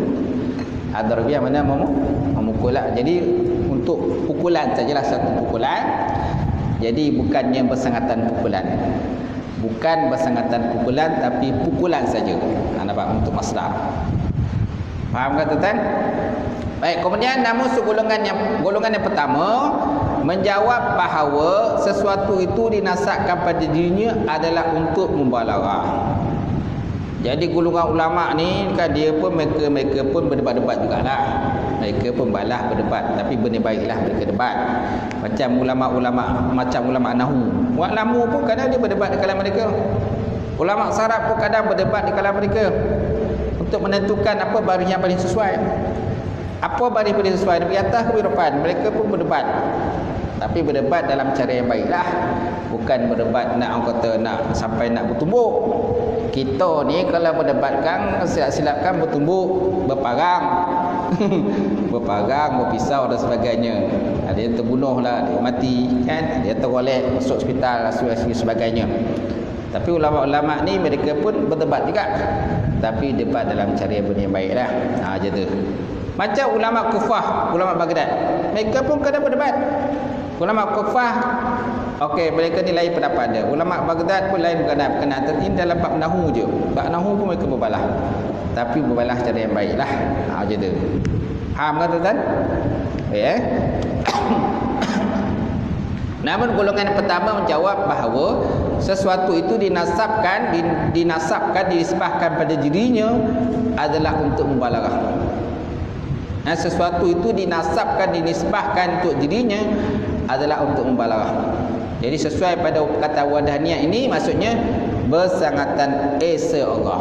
[SPEAKER 1] Ad-daribiyah mana memukul lah. Jadi untuk pukulan sajalah, satu pukulan. Jadi bukannya bersangatan pukulan. Bukan bersangatan pukulan tapi pukulan saja. Nampak untuk masdar. Faham tak tuan? Baik, kemudian namun golongan yang pertama menjawab bahawa sesuatu itu dinasabkan pada dirinya adalah untuk mubalaghah. Jadi golongan ulama ni kan dia pun mereka pun berdebat-debat jugalah. Mereka pun balas berdebat, tapi benda baiklah mereka debat. Macam ulama nahwu. Ulama nahwu pun kadang dia berdebat di kalangan mereka. Ulama saraf pun kadang berdebat di kalangan mereka untuk menentukan apa baris yang paling sesuai. Apa baris paling sesuai di atas ke depan, mereka pun berdebat. Tapi berdebat dalam cara yang baiklah. Bukan berdebat nak orang kata nak sampai nak bertumbuk. Kita ni kalau berdebatkan silap-silapkan bertumbuk, berparang. Berparang, berpisau dan sebagainya. Ada yang terbunuh lah, ada yang mati kan, ada yang tergolek masuk hospital dan sebagainya. Tapi ulama-ulama ni mereka pun berdebat juga. Tapi debat dalam cara yang baiklah. Macam tu. Macam ulama Kufah, ulama Baghdad. Mereka pun kadang berdebat. Ulama Kufah, okey, mereka ni lain pendapat dia. Ulama Baghdad pun lain pendapat. Ini dalam bab nahwu je. Bab nahwu pun mereka berbalah. Tapi berbalah cara yang baiklah. Macam tu. Faham kan tuan-tuan? Namun golongan yang pertama menjawab bahawa sesuatu itu dinasabkan, dinisbahkan pada dirinya adalah untuk mubalaghah. Sesuatu itu dinasabkan, dinisbahkan untuk dirinya adalah untuk mubalaghah. Jadi sesuai pada kata wahdaniyah ini maksudnya bersangatan esa Allah.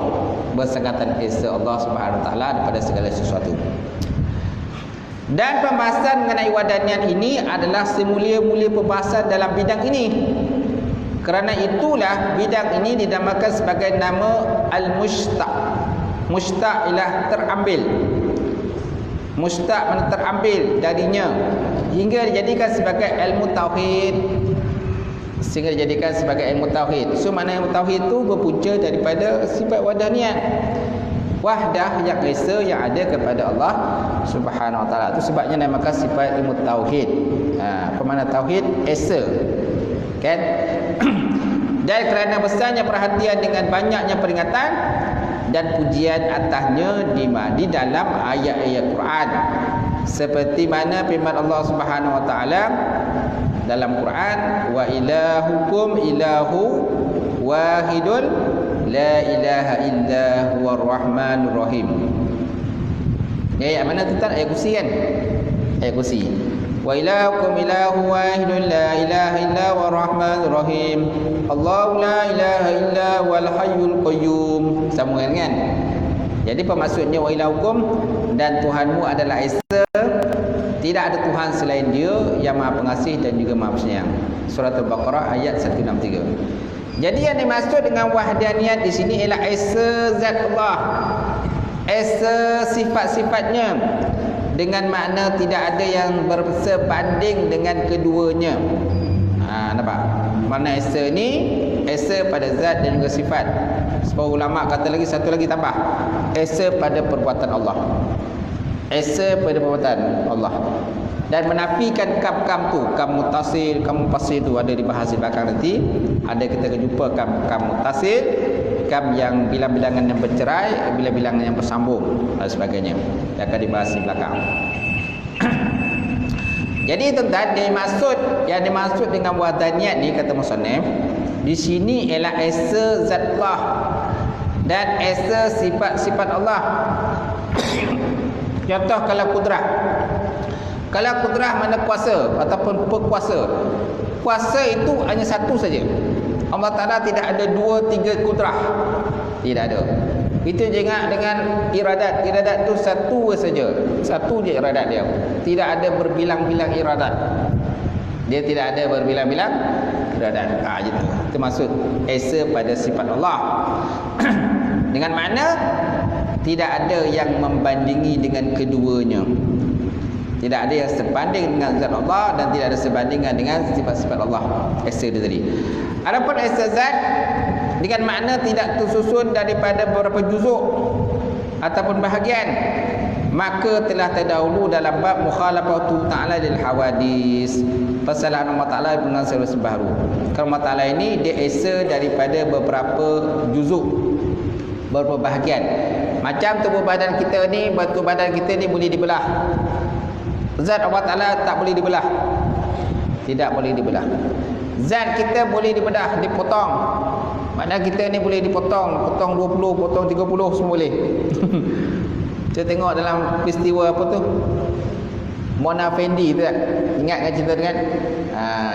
[SPEAKER 1] Bersangatan esa Allah Subhanahu Wa Taala daripada segala sesuatu. Dan pembahasan mengenai wahdaniyah ini adalah semulia-mulia pembahasan dalam bidang ini. Kerana itulah bidang ini dinamakan sebagai nama al-mushtaq. Mushtaq ialah terambil. Mushtaq mana terambil darinya hingga dijadikan sebagai ilmu tauhid. Sehingga dijadikan sebagai ilmu tauhid. So mana ilmu tauhid itu berpunca daripada sifat wahdaniyah. Wahdah yang esa yang ada kepada Allah Subhanahu Wa Taala. Itu sebabnya namakan sifat ilmu tauhid. Apa makna tauhid? Esa. Kan? Dan kerana besarnya perhatian dengan banyaknya peringatan dan pujian atasnya di dalam ayat-ayat Quran. Seperti mana firman Allah Subhanahu Wa Taala dalam Quran, wa ilahukum ilahu wahidun la ilaha illa huwar rahmanur rahim. Ayat mana tu? Ayat kursi kan? Ayat kursi. Wa ilahukum ilahu wahidun la ilaha illa huwar rahmanur rahim. Allahu la ilaha illa wal hayyul qayyum. Sama kan? Jadi pemaksudnya wa ilahukum, dan Tuhanmu adalah Esa. Tidak ada Tuhan selain Dia yang Maha Pengasih dan juga Maha Penyayang. Surah Al-Baqarah ayat 163. Jadi yang dimaksud dengan wahdaniyat di sini ialah Esa zat Allah. Esa sifat-sifatnya, dengan makna tidak ada yang bersebanding dengan keduanya. Nampak? Makna Esa ni Esa pada zat dan juga sifat. Sebab ulama kata lagi satu lagi tambah, Esa pada perbuatan Allah. Esa pada perbuatan Allah. Dan menafikan kam tu, kam mutasil, kam mufasil tu ada dibahas di belakang nanti. Ada kita akan jumpa kam mutasil, kam yang bilang-bilangan yang bercerai, bilang-bilangan yang bersambung dan sebagainya. Akan dibahas di belakang. Jadi tuan-tuan, yang dimaksud dengan wahdaniyat ni kata musannif, di sini ialah esa zat Allah dan esa sifat-sifat Allah. Contoh kalau kudrah. Kalau kudrah mana kuasa ataupun berkuasa. Kuasa itu hanya satu saja. Allah Ta'ala tidak ada 2, 3 kudrah. Tidak ada. Itu juga dengan iradat. Iradat itu satu saja. Satu je iradat dia. Tidak ada berbilang-bilang iradat. Dia tidak ada berbilang-bilang iradat. Gitu. Itu maksud esa pada sifat Allah. Dengan mana tidak ada yang membandingi dengan keduanya. Tidak ada yang sebanding dengan zat Allah dan tidak ada sebandingan dengan sifat-sifat Allah. Esa dia tadi. Adapun esa zat dengan makna tidak tersusun daripada beberapa juzuk ataupun bahagian, maka telah terdahulu dalam bab mukhalafatu ta'ala lil hawadis. Persalahan Allah Ta'ala dengan servis baru. Kalau Allah Ta'ala ini dia esa daripada beberapa juzuk, beberapa bahagian. Macam tubuh badan kita ni, batu badan kita ni boleh dibelah. Zat Allah Ta'ala tak boleh dibelah. Tidak boleh dibelah. Zat kita boleh dibedah, dipotong. Badan kita ni boleh dipotong, potong 20, potong 30 semua boleh. Kita tengok dalam peristiwa apa tu? Mona Fendi tu tak? Ingat kan cerita dengan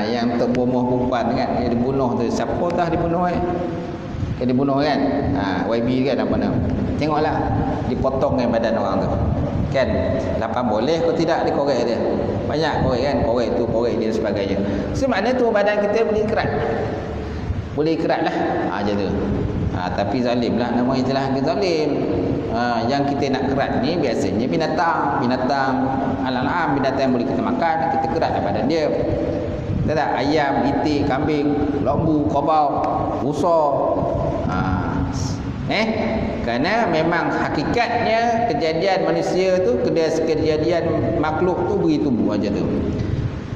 [SPEAKER 1] yang terbunuh perempuan kan? Yang dibunuh tu. Siapa tah dibunuh kan? Yang dibunuh kan? YB kan apa nama? Tengoklah dipotong kan badan orang tu. Kan? Lapan boleh atau tidak dikorek dia. Banyak korek kan? Korek tu, korek dia dan sebagainya. So maknanya tu badan kita boleh kerat. Boleh kerat lah. Macam tu. Tapi zalim lah. Nama itulah zalim. Yang kita nak kerat ni biasanya binatang alam, binatang yang boleh kita makan, kita kerat badan dia. Betul tak? Ayam, itik, kambing, lembu, kerbau, rusa. Kerana memang hakikatnya kejadian manusia tu, kejadian makhluk tu begitu macam tu.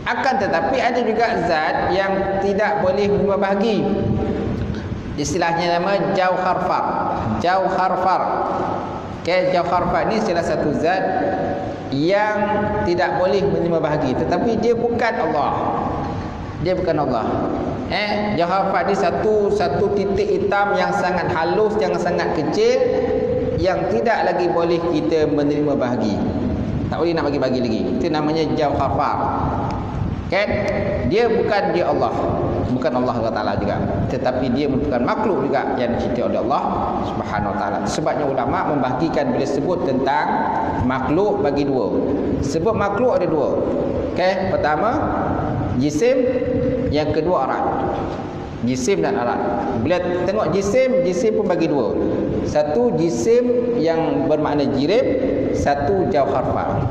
[SPEAKER 1] Akan tetapi ada juga zat yang tidak boleh berbahagi. Istilahnya nama jauhar far. Okay, jauhar far ni salah satu zat yang tidak boleh menerima bahagi, tetapi dia bukan Allah. Dia bukan Allah. Jauhar far ni satu titik hitam yang sangat halus, yang sangat kecil, yang tidak lagi boleh kita menerima bahagi. Tak boleh nak bagi-bagi lagi. Itu namanya jauhar far. Kan? Dia bukan dia Allah. Bukan Allah Ta'ala juga, tetapi dia merupakan makhluk juga yang dicipta oleh Allah Subhanahu Wa Ta'ala. Sebabnya ulama membahagikan bila sebut tentang makhluk bagi dua. Sebut makhluk ada dua. Okay? Pertama jisim, yang kedua arat. Jisim dan arat. Bila tengok jisim pun bagi dua. Satu jisim yang bermakna jirim, satu jauhar far.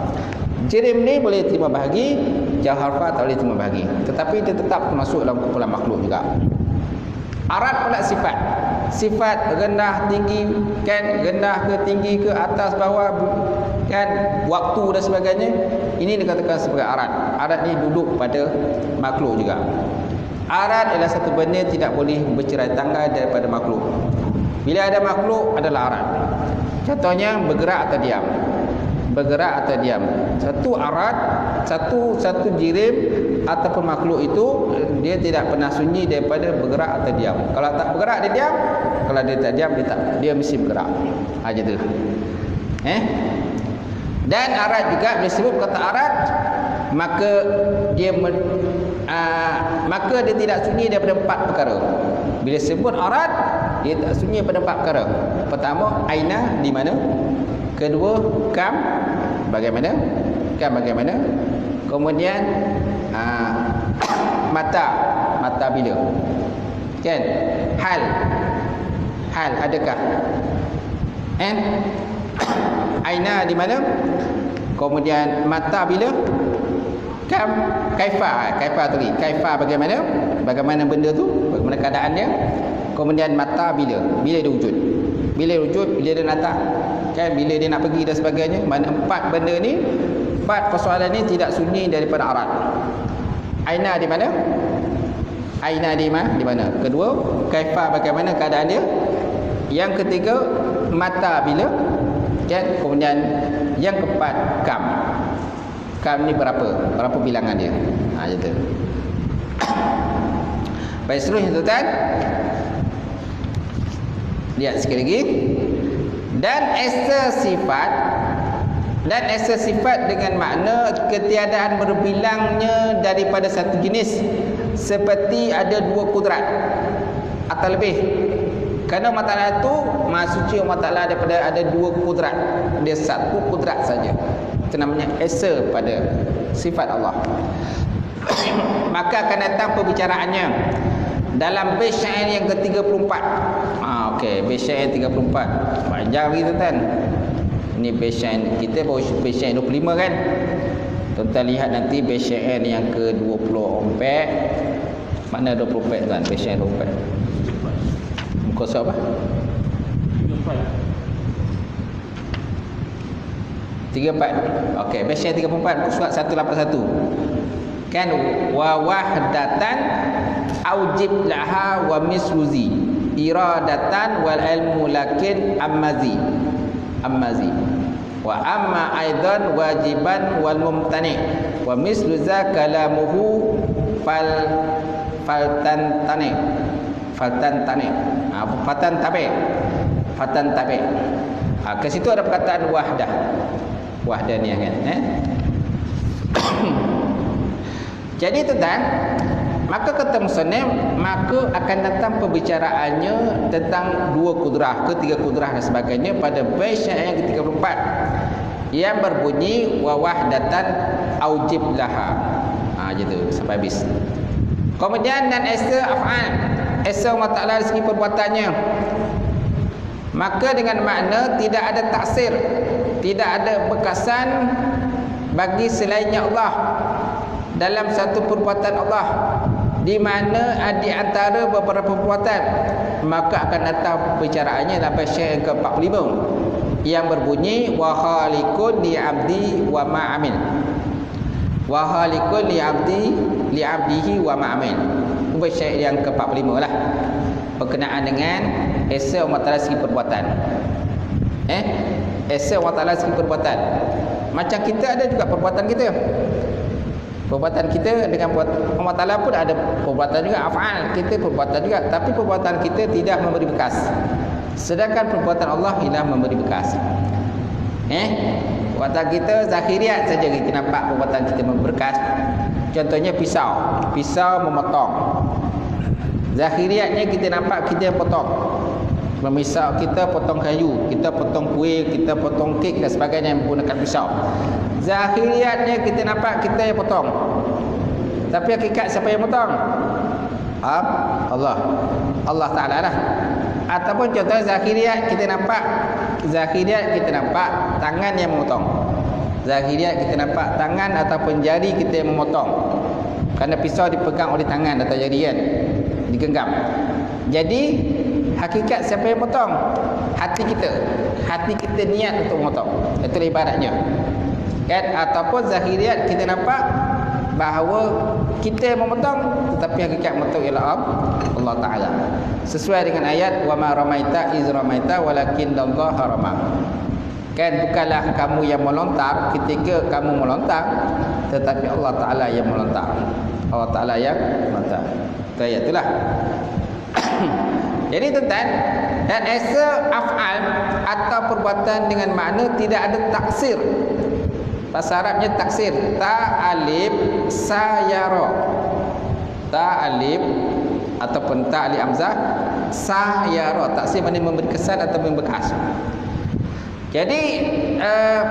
[SPEAKER 1] Jirim ni boleh terima bahagi, jauhar far tak boleh terima bahagi. Tetapi dia tetap termasuk dalam kumpulan makhluk juga. Arat pula sifat. Sifat rendah tinggi kan, rendah ke tinggi ke, atas bawah kan, waktu dan sebagainya. Ini dikatakan sebagai arat. Arat ni duduk pada makhluk juga. Arat adalah satu benda tidak boleh bercerai tanggai daripada makhluk. Bila ada makhluk adalah arat. Contohnya bergerak atau diam. Bergerak atau diam. Satu arat, satu jirim ataupun makhluk itu dia tidak pernah sunyi daripada bergerak atau diam. Kalau tak bergerak dia diam, kalau dia tak diam dia mesti bergerak. Macam tu. Dan arat juga bila sebut kata arat, maka dia tidak sunyi daripada 4 perkara. Bila sebut arat, dia tak sunyi daripada 4 perkara. Pertama, aina di mana? Kedua, kam bagaimana? Kemudian mata bila? Kan? Hal adakah? Aina di mana? Kemudian mata bila? Kam kaifa tadi. Kaifa bagaimana? Bagaimana benda tu? Bagaimana keadaannya? Kemudian mata bila dia wujud? Bila dia datang? Kan, bila dia nak pergi dan sebagainya. Mana 4 benda ni, 4 persoalan ni tidak sunyi daripada arat. Aina di mana? Di mana? Kedua, kaifa bagaimana keadaan dia? Yang ketiga, mata bila? Kan? Kemudian yang keempat, kam Kam ni berapa bilangan dia. Macam tu. Baik, seterusnya tuan-tuan. Lihat sekali lagi. Dan esa sifat dengan makna ketiadaan berbilangnya daripada satu jenis, seperti ada dua kudrat atau lebih. Kerana Allah Ta'ala itu Maha Suci, Allah Ta'ala daripada ada dua kudrat. Dia satu kudrat saja. Itu namanya esa pada sifat Allah. Maka akan datang pembicaraannya dalam bait syair yang ke-34. Okey, bait syair 34. Panjang lagi tuan-tuan. Ini bait syair kita baru bait syair 25 kan. Tuan-tuan lihat nanti bait syair yang ke-24. Mana 24 tuan? Bait syair 24. Muka surat apa? 34. Okey, bait syair 34 surat 181. Kan wa wahdatan aujib laha wa misluzi iradatan wal ilmu lakin ammazi wa amma aidan wajiban wal mumtani wa mislu za kalamuhu fatan tabi. Ke situ ada perkataan wahdah ni kan, Jadi tuan-tuan, maka kata musannif, maka akan datang pembicaraannya tentang dua kudrah, ketiga kudrah dan sebagainya pada bait syair yang ke-34 yang berbunyi wa wahdatan aujib laha. Gitu sampai habis. Kemudian dan esa af'al, esa Allah Ta'ala dari segi perbuatannya, maka dengan makna tidak ada taksir, tidak ada bekasan bagi selainnya Allah dalam satu perbuatan Allah, di mana di antara beberapa perbuatan, maka akan datang percaraannya dalam syair yang ke-45 yang berbunyi wa khaliqun li 'abdi wa ma amil. Wa khaliqun li 'abdihi wa ma amil. Itu syair yang ke-45 lah. Berkenaan dengan esa Allah Ta'ala segi perbuatan. Esa Allah Ta'ala segi perbuatan. Macam kita ada juga perbuatan kita. Perbuatan kita dengan Allah Ta'ala pun ada perbuatan juga, af'al kita perbuatan juga, tapi perbuatan kita tidak memberi bekas, sedangkan perbuatan Allah ialah memberi bekas. Perbuatan kita zahiriat saja kita nampak perbuatan kita memberi bekas. Contohnya pisau memotong, zahiriatnya kita nampak kita potong. Memisau, kita potong kayu, kita potong kuih, kita potong kek dan sebagainya menggunakan pisau. Zahiriatnya kita nampak kita yang potong, tapi hakikat siapa yang potong? Allah Ta'ala lah. Ataupun contoh zahiriat kita nampak tangan yang memotong. Zahiriat kita nampak tangan ataupun jari kita yang memotong, kerana pisau dipegang oleh tangan atau jari kan, digenggam. Jadi hakikat siapa yang potong? Hati kita niat untuk memotong. Itulah ibaratnya kan. Ataupun zahiriat kita nampak bahawa kita yang memotong, tetapi hakikat memotong ialah Allah Ta'ala, sesuai dengan ayat wa ma ramaita iz ramaita walakin Allah rama. Kan bukanlah kamu yang melontar ketika kamu melontar, tetapi Allah Ta'ala yang melontar. Allah Ta'ala yang melontar. Itu ayat itulah. Jadi tuan-tuan, dan esa af'al atau perbuatan dengan makna tidak ada taksir. Bahasa Arabnya taksir. Ta alif sayara. Ta alif ataupun ta alif hamzah sayara. Taksir maknanya memberi kesan atau membekas. Jadi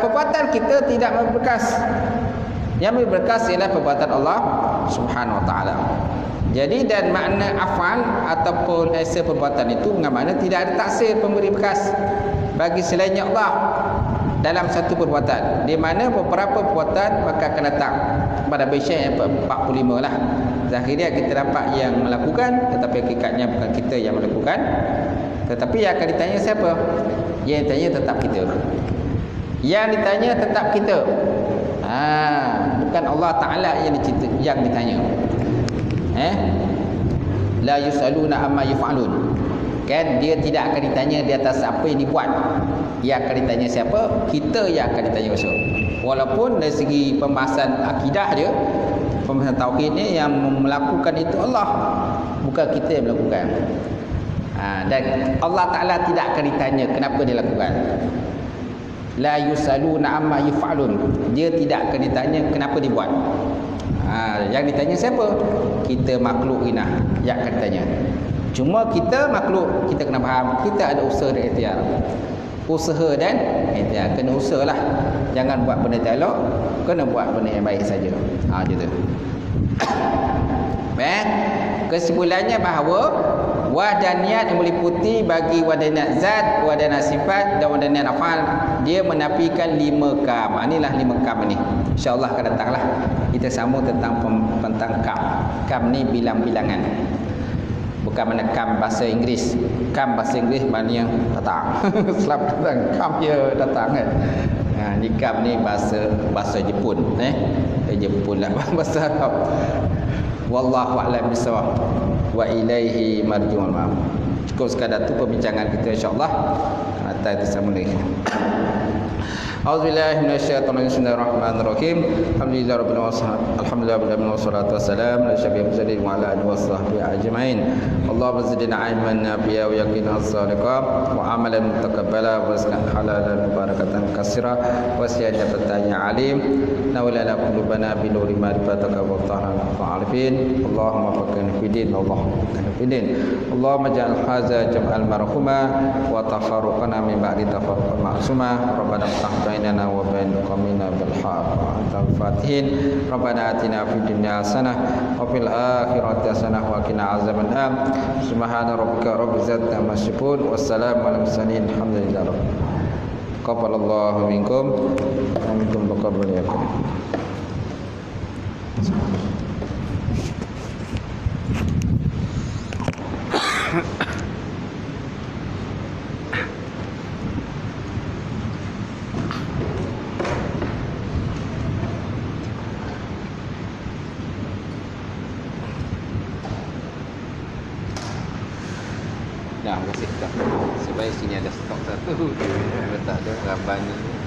[SPEAKER 1] perbuatan kita tidak membekas. Yang membekas ialah perbuatan Allah Subhanahu Wa Taala. Jadi dan makna afal ataupun esa perbuatan itu dengan makna tidak ada taksir pemberi bekas bagi selainnya Allah dalam satu perbuatan, di mana beberapa perbuatan maka akan datang pada bait syair yang 45 lah. Zahiriah kita nampak yang melakukan, tetapi hakikatnya bukan kita yang melakukan, tetapi yang akan ditanya siapa? Yang ditanya tetap kita. Yang ditanya tetap kita. Bukan Allah Ta'ala yang ditanya. La yusaluna amma yuf'alun. Kan dia tidak akan ditanya di atas apa yang dibuat. Yang akan ditanya siapa? Kita yang akan ditanya besok. Walaupun dari segi pembahasan akidah dia, pembahasan tauhid ni yang melakukan itu Allah, bukan kita yang melakukan. Dan Allah Ta'ala tidak akan ditanya kenapa dia lakukan. La yusaluna amma yuf'alun. Dia tidak akan ditanya kenapa dia buat. Yang ditanya siapa? Kita makhluk ini yang akan ditanya. Cuma kita makhluk, kita kena faham, kita ada usaha dan ikhtiar. Usaha dan ikhtiar. Kena usahalah. Jangan buat benda tak elok, kena buat benda yang baik saja. Gitu. Baik. Kesimpulannya bahawa wahdaniyat yang meliputi bagi wahdaniyat zat, wahdaniyat sifat dan wahdaniyat afal, dia menafikan 5 kam. Inilah 5 kam ni. InsyaAllah akan datanglah kita sambung tentang kam. Kam ni bilang-bilangan. Bukan mana kam bahasa Inggeris. Kam bahasa Inggeris maknanya datang. Selamat datang. Kam dia datang kan. Ni kam ni bahasa Jepun. Jepun lah bahasa Arab. Wallahu a'lam bissawab. Wa ilaihi marji'ul ma'ab. Cukup sekadar tu perbincangan kita insya-Allah. Atas itu sama lagi. A'udzubillahi minasyaitonir rajim. Bismillahirrahmanirrahim. Alhamdulillahirabbil alamin wassalatu wassalamu ala asyrafil mursalin wa ala alihi washabbihi ajmain. Allahumma zidna ilman nafi'a wa yaqinan shadiqan wa amalan mutaqabbala wa rizqan halalan barakatan katsira wa siyadatan ya alim. Nawlana qulubana bi nuri ma'rifataka wa tahana fa'alifin. Allahumma faqihna fid din, Allahumma faqihna fid din. Allahumma ja'al hadza jam'al marhuma wa tafarruqana min ba'di tafarruqan ma'suma. Rabbana bainana wa bain qawmina bil haqq wa antal fatihin. Rabbana atina fid dunya hasanah wa fil akhirati hasanah wa qina azabannar. Subhana rabbika rabbil izzati amma yasifun. Wassalamu ala mursalin. Alhamdulillah. Taqabbalallahu minkum wa minkum taqabbal ya karim. Dah, masih tak. Sebaik sini ada stok satu. Tak ada gambar ni.